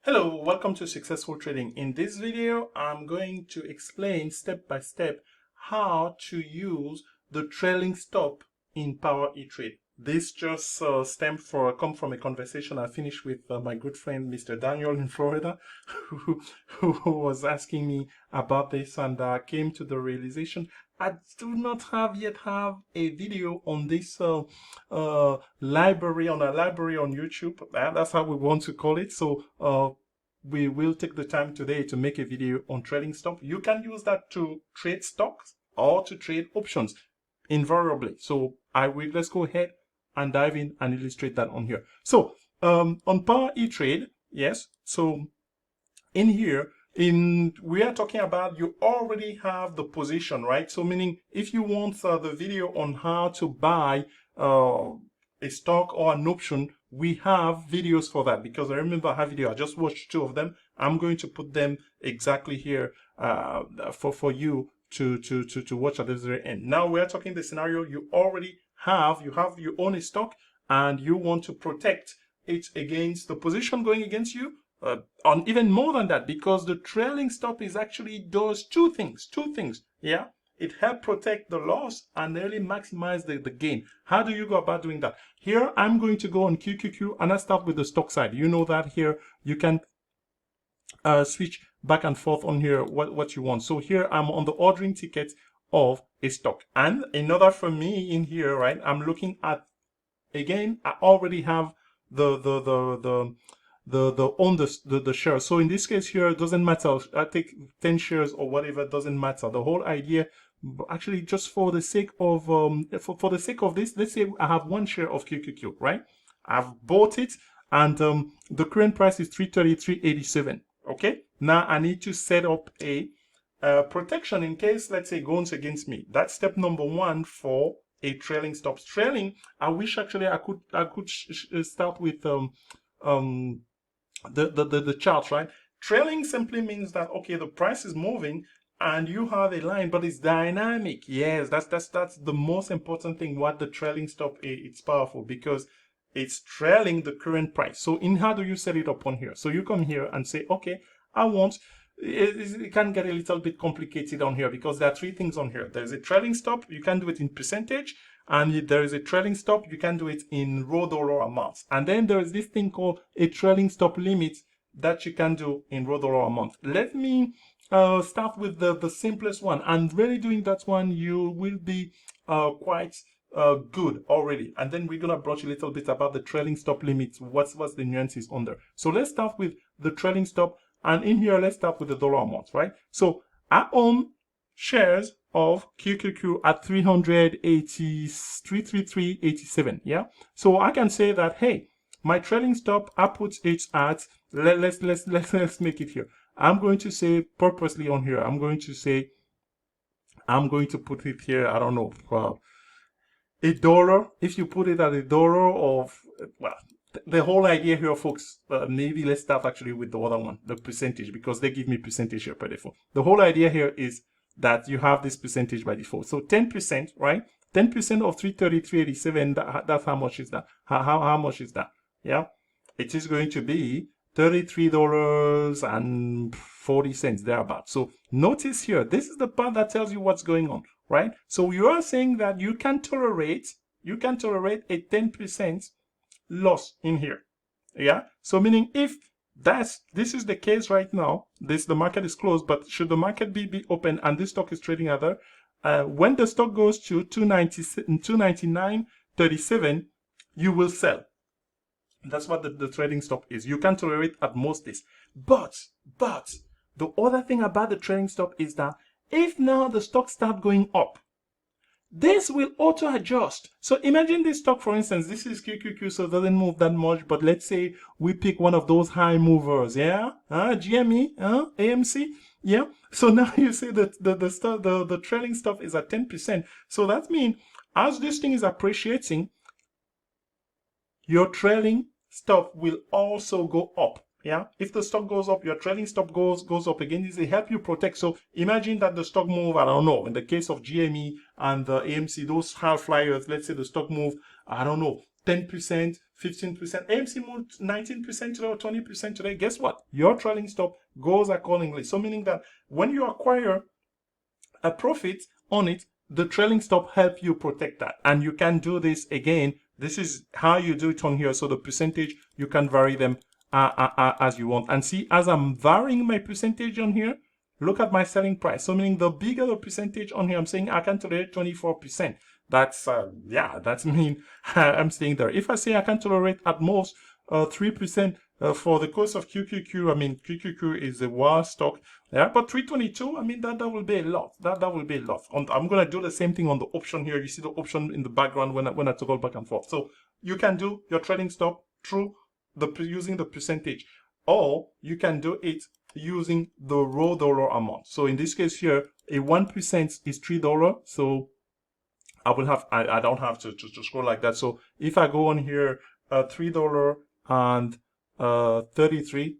Hello, welcome to Successful Trading. In this video, I'm going to explain step by step how to use the trailing stop in Power E-Trade. This just come from a conversation I finished with my good friend Mr. Daniel in Florida, who was asking me about this, and I came to the realization I do not yet have a video on this library on YouTube. That's how we want to call it. So we will take the time today to make a video on trailing stop. You can use that to trade stocks or to trade options invariably. So let's go ahead and dive in and illustrate that on here. So on Power E-Trade, yes. So in here, we are talking about you already have the position, right? So meaning if you want the video on how to buy a stock or an option, we have videos for that, because I remember I have video. I just watched 2 of them. I'm going to put them exactly here for you to watch at the very end. Now we're talking the scenario you already have. You own a stock and you want to protect it against the position going against you. On even more than that, because the trailing stop is actually does two things. Yeah, it helps protect the loss and really maximize the gain. How do you go about doing that? Here I'm going to go on QQQ and I start with the stock side. You know that here you can switch back and forth on here what you want. So here I'm on the ordering ticket of a stock, and in order for me in here, right, I'm looking at, again, I already have the share. So in this case here, it doesn't matter. I take 10 shares or whatever, doesn't matter. The whole idea, actually, just for the sake of for the sake of this, let's say I have 1 share of QQQ, right? I've bought it, and the current price is 333.87. Okay, now I need to set up a protection in case, let's say, it goes against me. That's step number 1 for a trailing stop. Trailing, I wish actually I could start with the chart, right? Trailing simply means that, okay, the price is moving and you have a line, but it's dynamic. Yes, that's the most important thing. What the trailing stop is, it's powerful because it's trailing the current price. So how do you set it up on here? So you come here and say, okay, I want, it can get a little bit complicated on here because there are 3 things on here. There's a trailing stop. You can do it in percentage. And there is a trailing stop. You can do it in raw dollar amounts. And then there is this thing called a trailing stop limit that you can do in raw dollar amount. Let me start with the simplest one. And really doing that one, you will be quite good already. And then we're going to broach a little bit about the trailing stop limit. What's the nuances on there. So let's start with the trailing stop. And in here, let's start with the dollar amount, right? So I own shares of QQQ at 333.87. Yeah, so I can say that, hey, my trailing stop, I put it at, let's make it here. I'm going to say purposely on here, I'm going to put it here, I don't know, $1. If you put it at $1 of, well, the whole idea here, folks, maybe let's start actually with the other one, the percentage, because they give me percentage here per default. The whole idea here is that you have this percentage by default. So 10%, right? 10% of 333.87, that's how much is that? How much is that? Yeah, it is going to be $33.40 thereabout. So notice here, this is the part that tells you what's going on, right? So you are saying that you can tolerate a 10% loss in here. Yeah, so meaning if this is the case right now, the market is closed, but should the market be open and this stock is trading at when the stock goes to 299.37, you will sell. That's what the trading stop is. You can tolerate at most this. But the other thing about the trading stop is that if now the stock start going up, this will auto adjust. So imagine this stock, for instance, this is QQQ, so it doesn't move that much, but let's say we pick one of those high movers, yeah? GME, AMC, yeah? So now you see that the trailing stop is at 10%. So that means as this thing is appreciating, your trailing stop will also go up. Yeah, if the stock goes up, your trailing stop goes up again. This will help you protect. So imagine that the stock move, I don't know, in the case of GME and the AMC, those high flyers, let's say the stock move, I don't know, 10%, 15%. AMC moved 19% today or 20% today. Guess what? Your trailing stop goes accordingly. So meaning that when you acquire a profit on it, the trailing stop help you protect that. And you can do this again. This is how you do it on here. So the percentage, you can vary them as you want. And see, as I'm varying my percentage on here, look at my selling price. So meaning the bigger the percentage on here, I'm saying I can tolerate 24%. That's, yeah, that's mean I'm staying there. If I say I can tolerate at most 3% for the course of QQQ, I mean, QQQ is a wild stock. Yeah, but 322, I mean, that will be a lot. That will be a lot. I'm going to do the same thing on the option here. You see the option in the background when I toggle back and forth. So you can do your trading stop through using the percentage, or you can do it using the raw dollar amount. So in this case here, a 1% is $3. So I will have, I don't have to scroll like that. So if I go on here, $3 and 33,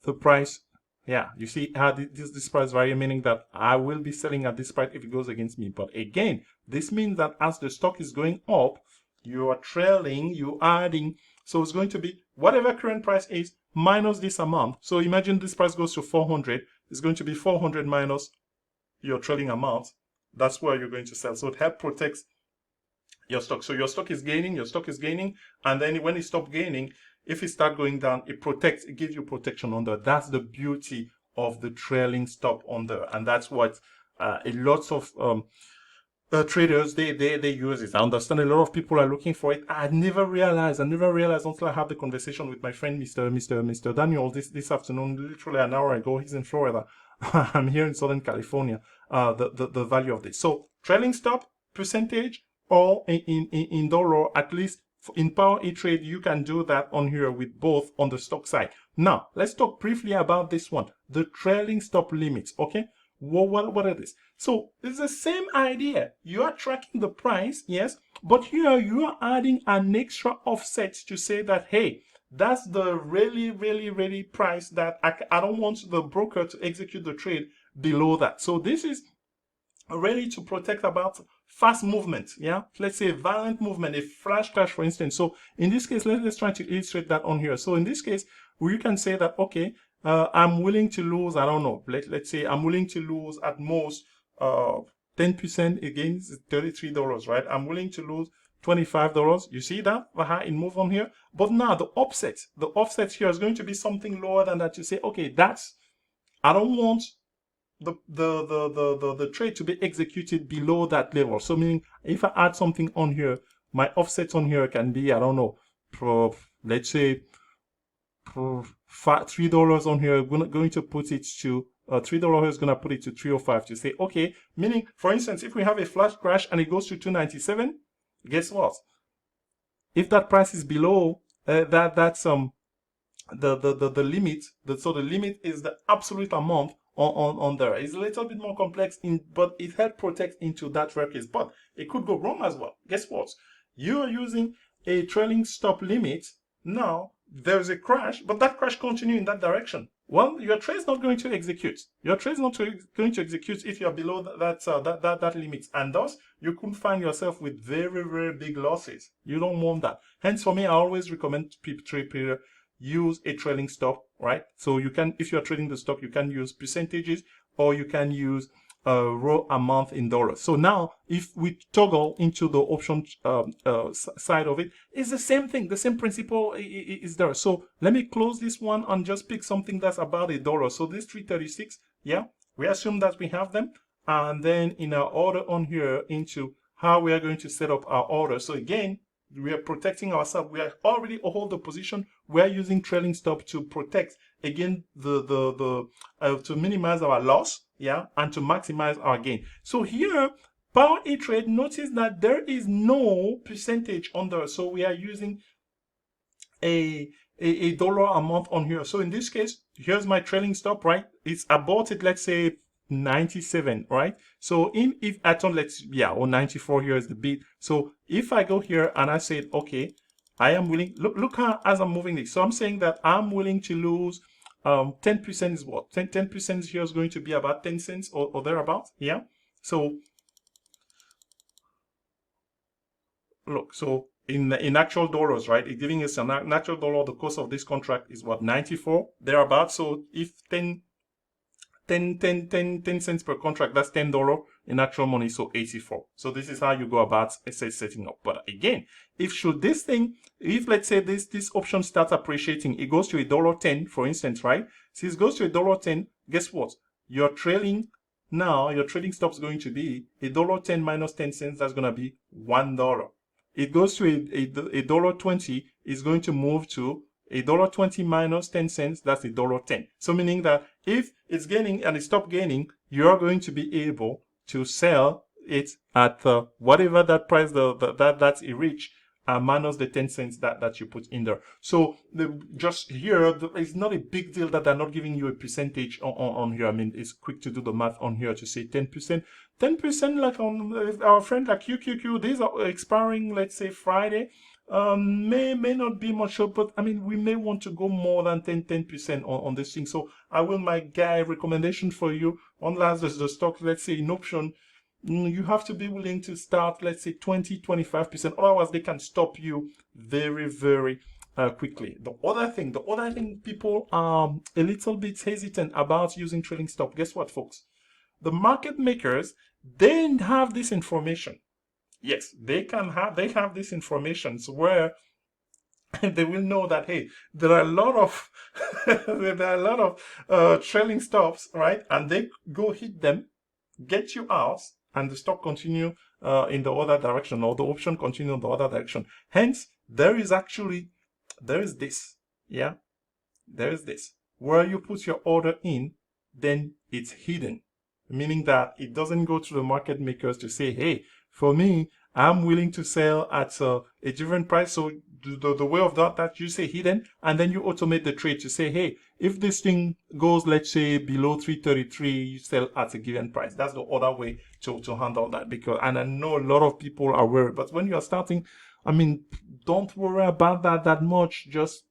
the price, yeah, you see how this price vary, meaning that I will be selling at this price if it goes against me. But again, this means that as the stock is going up, you are trailing, you adding. So it's going to be whatever current price is minus this amount. So imagine this price goes to 400. It's going to be 400 minus your trailing amount. That's where you're going to sell. So it helps protect your stock. So your stock is gaining, and then when it stops gaining, if it starts going down, it protects, it gives you protection on there. That's the beauty of the trailing stop on there. And that's what a lot of traders, they use it. I understand a lot of people are looking for it. I never realized until I had the conversation with my friend, Mr. Daniel, this afternoon, literally an hour ago. He's in Florida. I'm here in Southern California. The value of this. So trailing stop percentage, or in dollar, at least in Power E-Trade, you can do that on here with both on the stock side. Now, let's talk briefly about this one, the trailing stop limits. Okay, what are this? So it's the same idea. You are tracking the price, yes, but here you are adding an extra offset to say that, hey, that's the really price that I don't want the broker to execute the trade below that. So this is really to protect about fast movement. Yeah, let's say violent movement, a flash crash, for instance. So in this case, let's try to illustrate that on here. So in this case, we can say that, okay, I'm willing to lose, I don't know, let's say I'm willing to lose at most 10%. Again, it's $33, right? I'm willing to lose $25. You see that it move on here. But now the offset here is going to be something lower than that. You say, okay, I don't want the trade to be executed below that level. So meaning if I add something on here, my offset on here can be, I don't know, let's say $3 on here. We're going to put it to $3 is going to put it to 305 to say, okay, meaning, for instance, if we have a flash crash and it goes to 297, guess what? If that price is below that's the limit, so the limit is the absolute amount on there. It's a little bit more complex, but it helps protect into that rare case. But it could go wrong as well. Guess what? You are using a trailing stop limit. Now there's a crash, but that crash continues in that direction. Well, your trade is not going to execute. Your trade is not going to execute if you're below that limit, and thus you could find yourself with very big losses. You don't want that. Hence, for me, I always recommend people use a trailing stop, right? So you can, if you're trading the stock, you can use percentages, or you can use raw amount in dollars. So now, if we toggle into the option side of it, it's the same thing. The same principle is there. So let me close this one and just pick something that's about $1. So this 336, yeah, we assume that we have them, and then in our order on here into how we are going to set up our order. So again, we are protecting ourselves. We are already hold the position. We are using trailing stop to protect again to minimize our loss, yeah, and to maximize our gain. So here, Power E-Trade, notice that there is no percentage on there. So we are using a dollar amount on here. So in this case, here's my trailing stop, right? It's about it, let's say 97, right? So if I turn, or 94 here is the bid. So if I go here and I say, okay, I am willing, look how as I'm moving this. So I'm saying that I'm willing to lose 10% is what? 10% here is going to be about 10 cents or thereabout. Yeah. So look, so in actual dollars, right? It's giving us an actual dollar. The cost of this contract is what, 94 thereabouts. So if 10 cents per contract, that's $10 in actual money, so 84. So this is how you go about setting up. But again, if let's say this option starts appreciating, it goes to $1.10, for instance, right? Since it goes to $1.10, guess what? Your trading stop is going to be $1.10 minus 10 cents. That's going to be $1. It goes to $1.20, is going to move to $1.20 minus 10 cents, that's $1.10. So meaning that if it's gaining and it stops gaining, you're going to be able to sell it at whatever that price that's it reach, minus the 10 cents that you put in there. So just here, it's not a big deal that they're not giving you a percentage on here. I mean, it's quick to do the math on here to say 10%. 10%, like on our friend like QQQ, these are expiring, let's say Friday. May not be much, but I mean, we may want to go more than 10% on this thing. So I will, my guy, recommendation for you, unless there's the stock, let's say in option, you have to be willing to start, let's say 20-25%. Otherwise, they can stop you very, very quickly. The other thing people are a little bit hesitant about using trailing stop. Guess what, folks? The market makers, they have this information. Yes, they have this information, so where they will know that, hey, there are a lot of trailing stops, right? And they go hit them, get you out, and the stock continue in the other direction, or the option continue in the other direction. Hence, there is this, yeah, there is this, where you put your order in, then it's hidden, meaning that it doesn't go to the market makers to say, hey, for me, I'm willing to sell at a different price. So the way of that you say hidden, and then you automate the trade to say, hey, if this thing goes, let's say below 333, you sell at a given price. That's the other way to handle that. And I know a lot of people are worried, but when you are starting, I mean, don't worry about that much. Just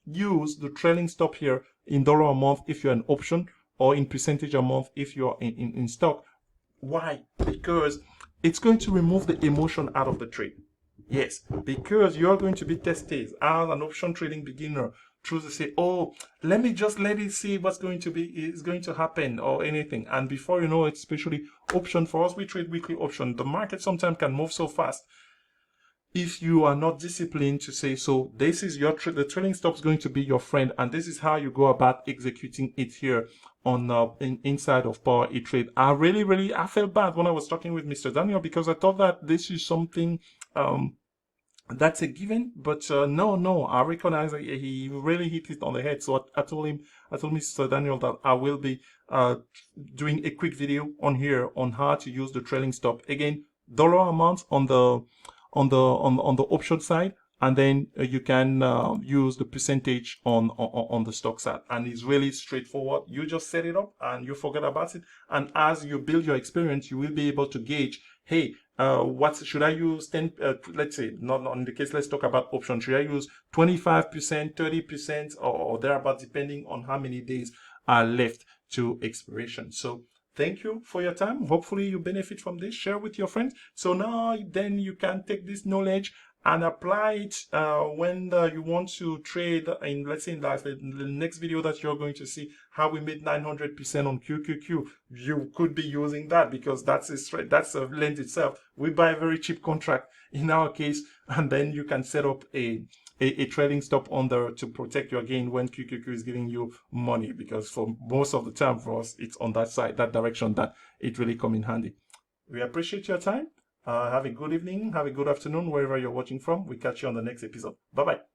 use the trailing stop here in dollar a month if you're an option, or in percentage a month if you're in stock. Why? Because it's going to remove the emotion out of the trade. Yes, because you're going to be tested as an option trading beginner through to say, oh, let it see what's going to happen or anything. And before you know it, especially option, for us, we trade weekly option. The market sometimes can move so fast. If you are not disciplined to say, so this is the trailing stop is going to be your friend, and this is how you go about executing it here on inside of Power ETrade. I felt bad when I was talking with Mr. Daniel, because I thought that this is something that's a given, but no, I recognize that he really hit it on the head. So I told Mr. Daniel that I will be doing a quick video on here on how to use the trailing stop. Again, dollar amount on the option side, and then you can use the percentage on the stock side, and it's really straightforward. You just set it up and you forget about it, and as you build your experience, you will be able to gauge, hey, what should I use? 10 let's say, not in the case, let's talk about options. Should I use 25%, 30%, or thereabout, depending on how many days are left to expiration? So thank you for your time. Hopefully you benefit from this. Share with your friends. So now then you can take this knowledge and apply it when you want to trade in, let's say, in the next video that you're going to see how we made 900% on QQQ. You could be using that, because that's a lend itself. We buy a very cheap contract in our case, and then you can set up a trading stop on there to protect your gain when QQQ is giving you money, because for most of the time for us, it's on that side, that direction, that it really come in handy. We appreciate your time. Have a good evening, have a good afternoon, wherever you're watching from. We catch you on the next episode. Bye-bye.